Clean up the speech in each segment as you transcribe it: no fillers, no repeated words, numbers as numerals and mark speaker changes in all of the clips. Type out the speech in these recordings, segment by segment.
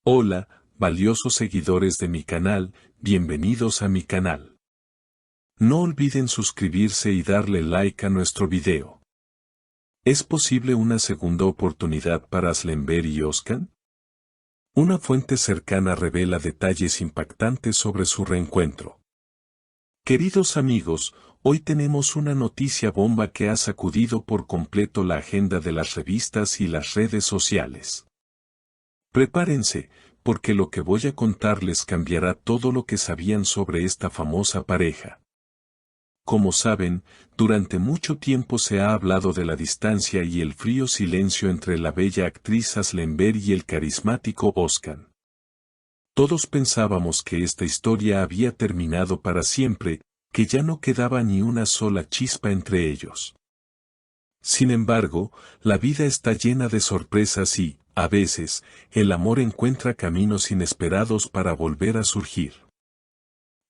Speaker 1: Hola, valiosos seguidores de mi canal, bienvenidos a mi canal. No olviden suscribirse y darle like a nuestro video. ¿Es posible una segunda oportunidad para Aslember y Özkan? Una fuente cercana revela detalles impactantes sobre su reencuentro. Queridos amigos, hoy tenemos una noticia bomba que ha sacudido por completo la agenda de las revistas y las redes sociales. Prepárense, porque lo que voy a contarles cambiará todo lo que sabían sobre esta famosa pareja. Como saben, durante mucho tiempo se ha hablado de la distancia y el frío silencio entre la bella actriz Aslember y el carismático Özkan. Todos pensábamos que esta historia había terminado para siempre, que ya no quedaba ni una sola chispa entre ellos. Sin embargo, la vida está llena de sorpresas y, a veces, el amor encuentra caminos inesperados para volver a surgir.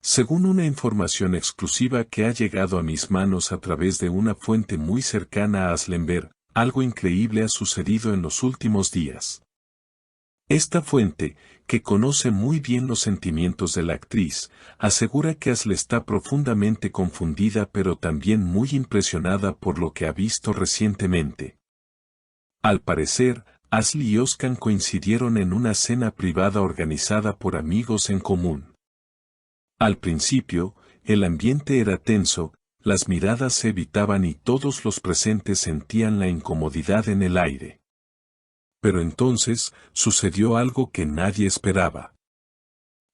Speaker 1: Según una información exclusiva que ha llegado a mis manos a través de una fuente muy cercana a Aslember, algo increíble ha sucedido en los últimos días. Esta fuente, que conoce muy bien los sentimientos de la actriz, asegura que Asle está profundamente confundida pero también muy impresionada por lo que ha visto recientemente. Al parecer, Asle y Özkan coincidieron en una cena privada organizada por amigos en común. Al principio, el ambiente era tenso, las miradas se evitaban y todos los presentes sentían la incomodidad en el aire. Pero entonces, sucedió algo que nadie esperaba.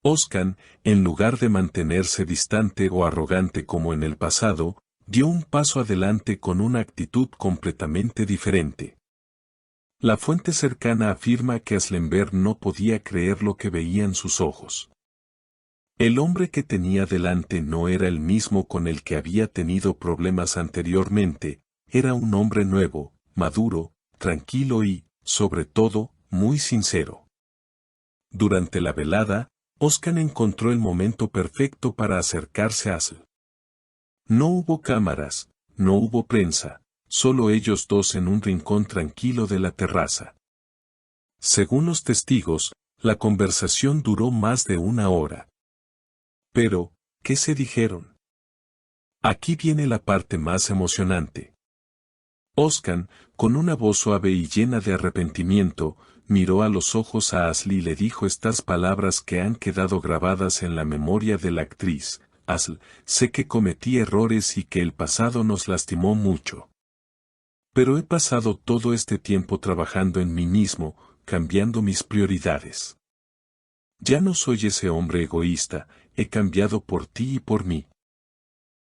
Speaker 1: Özkan, en lugar de mantenerse distante o arrogante como en el pasado, dio un paso adelante con una actitud completamente diferente. La fuente cercana afirma que Aslember no podía creer lo que veían sus ojos. El hombre que tenía delante no era el mismo con el que había tenido problemas anteriormente, era un hombre nuevo, maduro, tranquilo y, sobre todo, muy sincero. Durante la velada, Özkan encontró el momento perfecto para acercarse a Asle. No hubo cámaras, no hubo prensa, solo ellos dos en un rincón tranquilo de la terraza. Según los testigos, la conversación duró más de una hora. Pero, ¿qué se dijeron? Aquí viene la parte más emocionante. Özkan, con una voz suave y llena de arrepentimiento, miró a los ojos a Asle y le dijo estas palabras que han quedado grabadas en la memoria de la actriz. Asle, sé que cometí errores y que el pasado nos lastimó mucho. Pero he pasado todo este tiempo trabajando en mí mismo, cambiando mis prioridades. Ya no soy ese hombre egoísta, he cambiado por ti y por mí.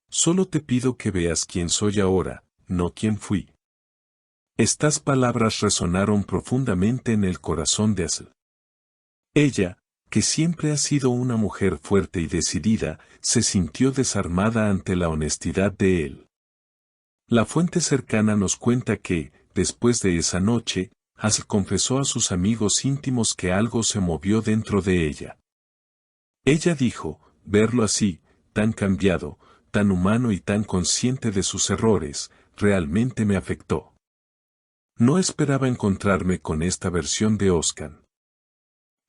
Speaker 1: Solo te pido que veas quién soy ahora, no quién fui. Estas palabras resonaron profundamente en el corazón de Asle. Ella, que siempre ha sido una mujer fuerte y decidida, se sintió desarmada ante la honestidad de él. La fuente cercana nos cuenta que, después de esa noche, Asle confesó a sus amigos íntimos que algo se movió dentro de ella. Ella dijo, verlo así, tan cambiado, tan humano y tan consciente de sus errores, realmente me afectó. No esperaba encontrarme con esta versión de Özkan.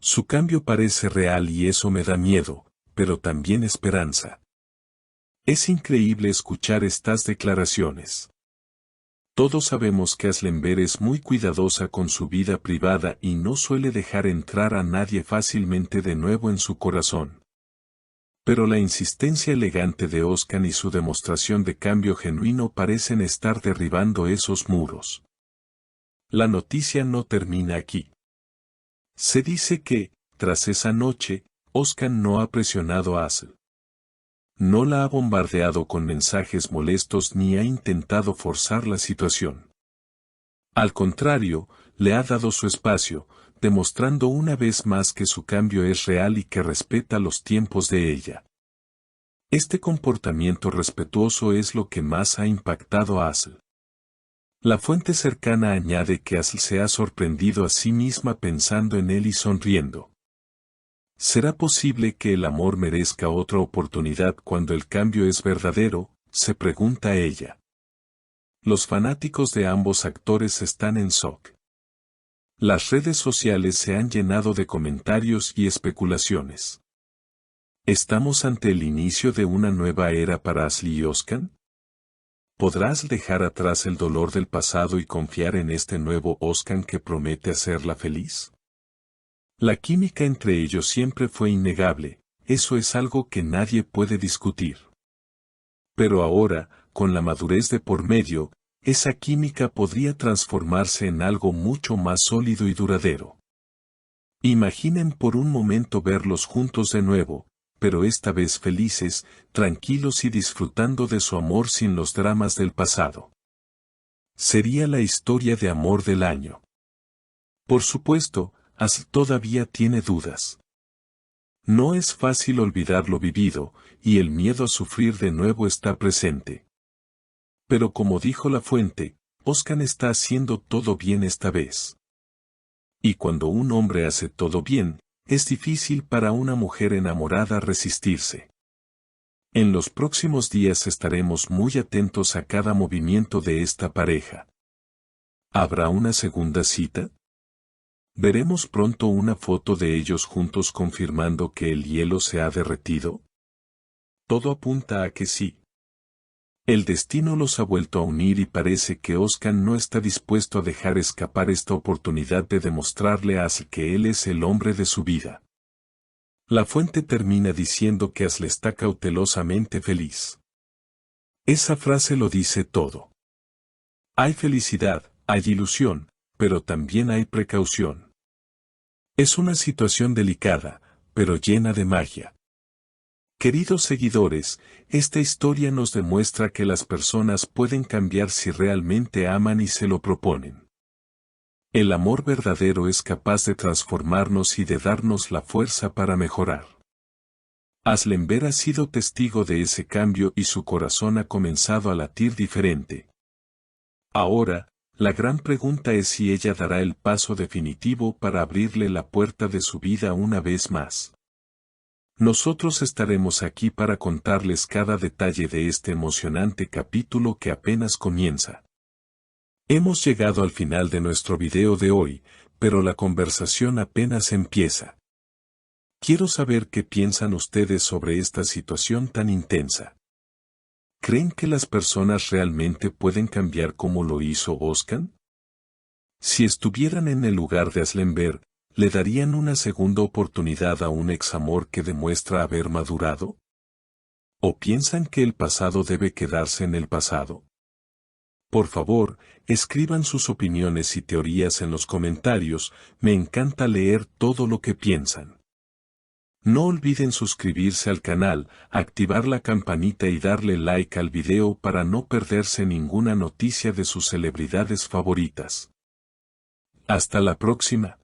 Speaker 1: Su cambio parece real y eso me da miedo, pero también esperanza. Es increíble escuchar estas declaraciones. Todos sabemos que Aslember es muy cuidadosa con su vida privada y no suele dejar entrar a nadie fácilmente de nuevo en su corazón. Pero la insistencia elegante de Özkan y su demostración de cambio genuino parecen estar derribando esos muros. La noticia no termina aquí. Se dice que, tras esa noche, Özkan no ha presionado a Asle. No la ha bombardeado con mensajes molestos ni ha intentado forzar la situación. Al contrario, le ha dado su espacio, demostrando una vez más que su cambio es real y que respeta los tiempos de ella. Este comportamiento respetuoso es lo que más ha impactado a Asle. La fuente cercana añade que Asle se ha sorprendido a sí misma pensando en él y sonriendo. ¿Será posible que el amor merezca otra oportunidad cuando el cambio es verdadero?, se pregunta ella. Los fanáticos de ambos actores están en shock. Las redes sociales se han llenado de comentarios y especulaciones. ¿Estamos ante el inicio de una nueva era para Ashley y Ozcan? ¿Podrás dejar atrás el dolor del pasado y confiar en este nuevo Ozcan que promete hacerla feliz? La química entre ellos siempre fue innegable, eso es algo que nadie puede discutir. Pero ahora, con la madurez de por medio, esa química podría transformarse en algo mucho más sólido y duradero. Imaginen por un momento verlos juntos de nuevo, pero esta vez felices, tranquilos y disfrutando de su amor sin los dramas del pasado. Sería la historia de amor del año. Por supuesto, Ashley todavía tiene dudas. No es fácil olvidar lo vivido, y el miedo a sufrir de nuevo está presente. Pero como dijo la fuente, Ozcan está haciendo todo bien esta vez. Y cuando un hombre hace todo bien, es difícil para una mujer enamorada resistirse. En los próximos días estaremos muy atentos a cada movimiento de esta pareja. ¿Habrá una segunda cita? ¿Veremos pronto una foto de ellos juntos confirmando que el hielo se ha derretido? Todo apunta a que sí. El destino los ha vuelto a unir y parece que Ozcan no está dispuesto a dejar escapar esta oportunidad de demostrarle a Ashley que él es el hombre de su vida. La fuente termina diciendo que Ashley está cautelosamente feliz. Esa frase lo dice todo. Hay felicidad, hay ilusión, pero también hay precaución. Es una situación delicada, pero llena de magia. Queridos seguidores, esta historia nos demuestra que las personas pueden cambiar si realmente aman y se lo proponen. El amor verdadero es capaz de transformarnos y de darnos la fuerza para mejorar. Ashley ha sido testigo de ese cambio y su corazón ha comenzado a latir diferente. Ahora, la gran pregunta es si ella dará el paso definitivo para abrirle la puerta de su vida una vez más. Nosotros estaremos aquí para contarles cada detalle de este emocionante capítulo que apenas comienza. Hemos llegado al final de nuestro video de hoy, pero la conversación apenas empieza. Quiero saber qué piensan ustedes sobre esta situación tan intensa. ¿Creen que las personas realmente pueden cambiar como lo hizo Ozcan? Si estuvieran en el lugar de Ashley, ¿le darían una segunda oportunidad a un examor que demuestra haber madurado? ¿O piensan que el pasado debe quedarse en el pasado? Por favor, escriban sus opiniones y teorías en los comentarios, me encanta leer todo lo que piensan. No olviden suscribirse al canal, activar la campanita y darle like al video para no perderse ninguna noticia de sus celebridades favoritas. Hasta la próxima.